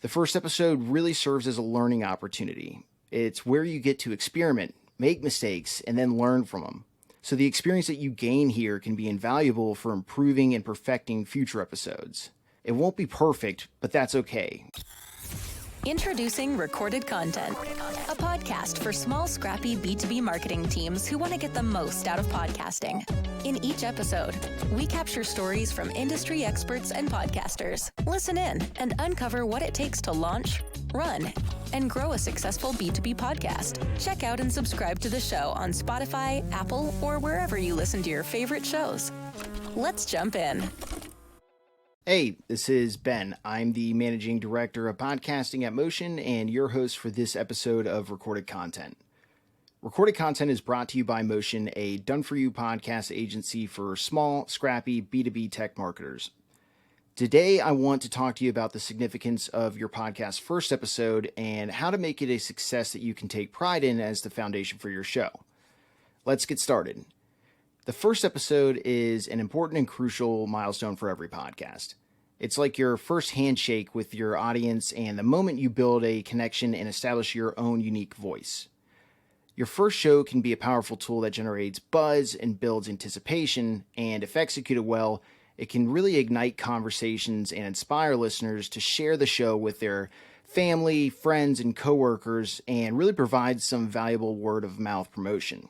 The first episode really serves as a learning opportunity. It's where you get to experiment, make mistakes, and then learn from them. So the experience that you gain here can be invaluable for improving and perfecting future episodes. It won't be perfect, but that's okay. Introducing Recorded Content, a podcast for small, scrappy B2B marketing teams who want to get the most out of podcasting. In each episode, we capture stories from industry experts and podcasters. Listen in and uncover what it takes to launch, run, and grow a successful B2B podcast. Check out and subscribe to the show on Spotify, Apple, or wherever you listen to your favorite shows. Let's jump in. Hey, this is Ben. I'm the Managing Director of Podcasting at Motion and your host for this episode of Recorded Content. Recorded Content is brought to you by Motion, a done-for-you podcast agency for small, scrappy B2B tech marketers. Today, I want to talk to you about the significance of your podcast's first episode and how to make it a success that you can take pride in as the foundation for your show. Let's get started. The first episode is an important and crucial milestone for every podcast. It's like your first handshake with your audience and the moment you build a connection and establish your own unique voice. Your first show can be a powerful tool that generates buzz and builds anticipation, and if executed well, it can really ignite conversations and inspire listeners to share the show with their family, friends, and coworkers, and really provide some valuable word-of-mouth promotion.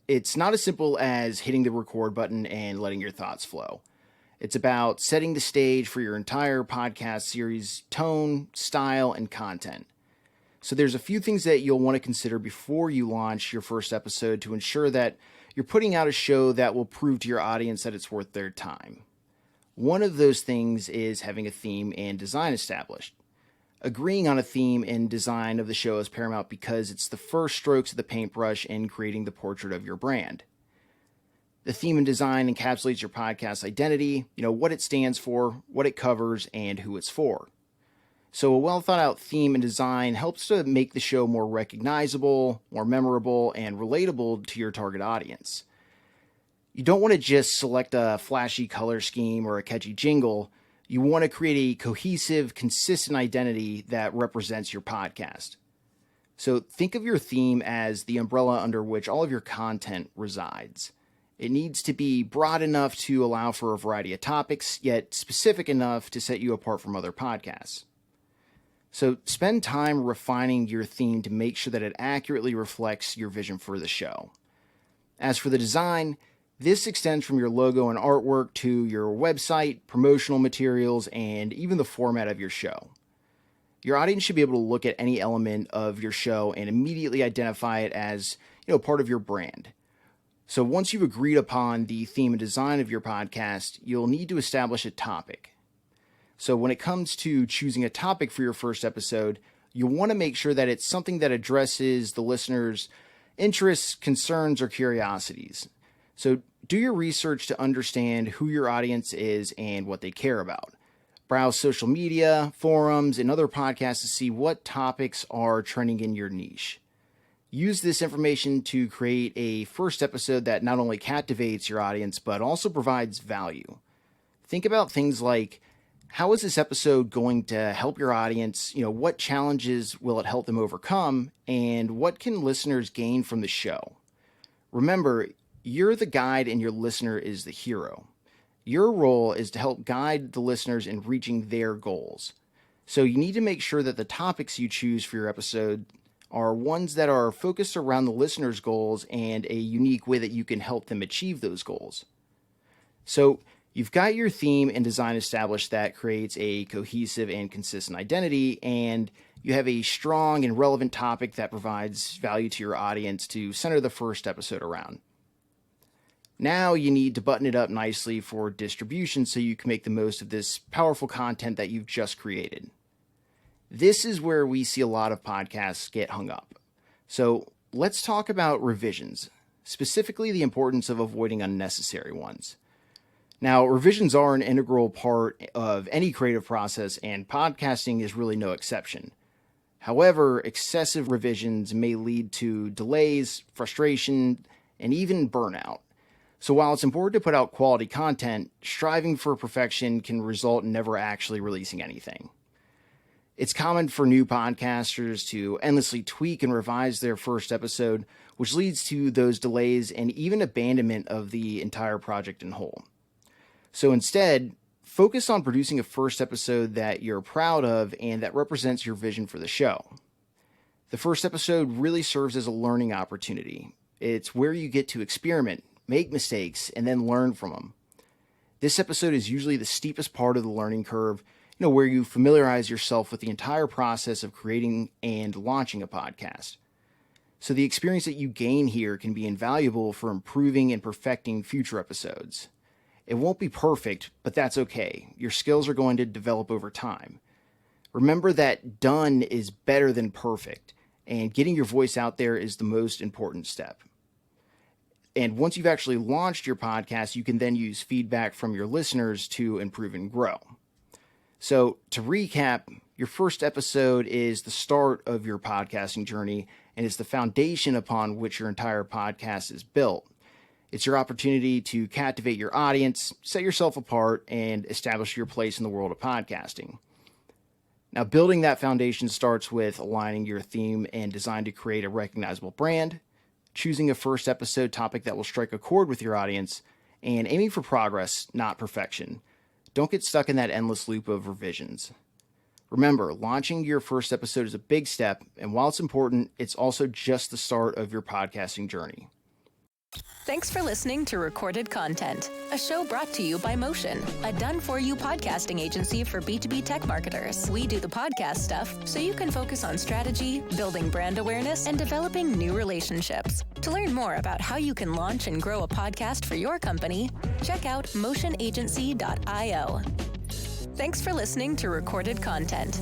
It's not as simple as hitting the record button and letting your thoughts flow. It's about setting the stage for your entire podcast series' tone, style, and content. So there's a few things that you'll want to consider before you launch your first episode to ensure that you're putting out a show that will prove to your audience that it's worth their time. One of those things is having a theme and design established. Agreeing on a theme and design of the show is paramount because it's the first strokes of the paintbrush in creating the portrait of your brand. The theme and design encapsulates your podcast identity, what it stands for, what it covers, and who it's for. So a well thought out theme and design helps to make the show more recognizable, more memorable, and relatable to your target audience. You don't want to just select a flashy color scheme or a catchy jingle. You want to create a cohesive, consistent identity that represents your podcast. So think of your theme as the umbrella under which all of your content resides. It needs to be broad enough to allow for a variety of topics, yet specific enough to set you apart from other podcasts. So spend time refining your theme to make sure that it accurately reflects your vision for the show. As for the design, this extends from your logo and artwork to your website, promotional materials, and even the format of your show. Your audience should be able to look at any element of your show and immediately identify it as, part of your brand. So once you've agreed upon the theme and design of your podcast, you'll need to establish a topic. So when it comes to choosing a topic for your first episode, you'll want to make sure that it's something that addresses the listener's interests, concerns, or curiosities. So do your research to understand who your audience is and what they care about. Browse social media, forums, and other podcasts to see what topics are trending in your niche. Use this information to create a first episode that not only captivates your audience, but also provides value. Think about things like, how is this episode going to help your audience? What challenges will it help them overcome? And what can listeners gain from the show? Remember, you're the guide and your listener is the hero. Your role is to help guide the listeners in reaching their goals. So you need to make sure that the topics you choose for your episode are ones that are focused around the listener's goals and a unique way that you can help them achieve those goals. So you've got your theme and design established that creates a cohesive and consistent identity, and you have a strong and relevant topic that provides value to your audience to center the first episode around. Now you need to button it up nicely for distribution so you can make the most of this powerful content that you've just created. This is where we see a lot of podcasts get hung up. So let's talk about revisions, specifically the importance of avoiding unnecessary ones. Now, revisions are an integral part of any creative process, and podcasting is really no exception. However, excessive revisions may lead to delays, frustration, and even burnout. So while it's important to put out quality content, striving for perfection can result in never actually releasing anything. It's common for new podcasters to endlessly tweak and revise their first episode, which leads to those delays and even abandonment of the entire project in whole. So instead, focus on producing a first episode that you're proud of and that represents your vision for the show. The first episode really serves as a learning opportunity. It's where you get to experiment, make mistakes, and then learn from them. This episode is usually the steepest part of the learning curve, where you familiarize yourself with the entire process of creating and launching a podcast. So the experience that you gain here can be invaluable for improving and perfecting future episodes. It won't be perfect, but that's okay. Your skills are going to develop over time. Remember that done is better than perfect, and getting your voice out there is the most important step. And once you've actually launched your podcast, you can then use feedback from your listeners to improve and grow. So to recap, your first episode is the start of your podcasting journey and is the foundation upon which your entire podcast is built. It's your opportunity to captivate your audience, set yourself apart, and establish your place in the world of podcasting. Now, building that foundation starts with aligning your theme and design to create a recognizable brand, choosing a first episode topic that will strike a chord with your audience, and aiming for progress, not perfection. Don't get stuck in that endless loop of revisions. Remember, launching your first episode is a big step, and while it's important, it's also just the start of your podcasting journey. Thanks for listening to Recorded Content, a show brought to you by Motion, a done-for-you podcasting agency for B2B tech marketers. We do the podcast stuff so you can focus on strategy, building brand awareness, and developing new relationships. To learn more about how you can launch and grow a podcast for your company, check out motionagency.io. Thanks for listening to Recorded Content.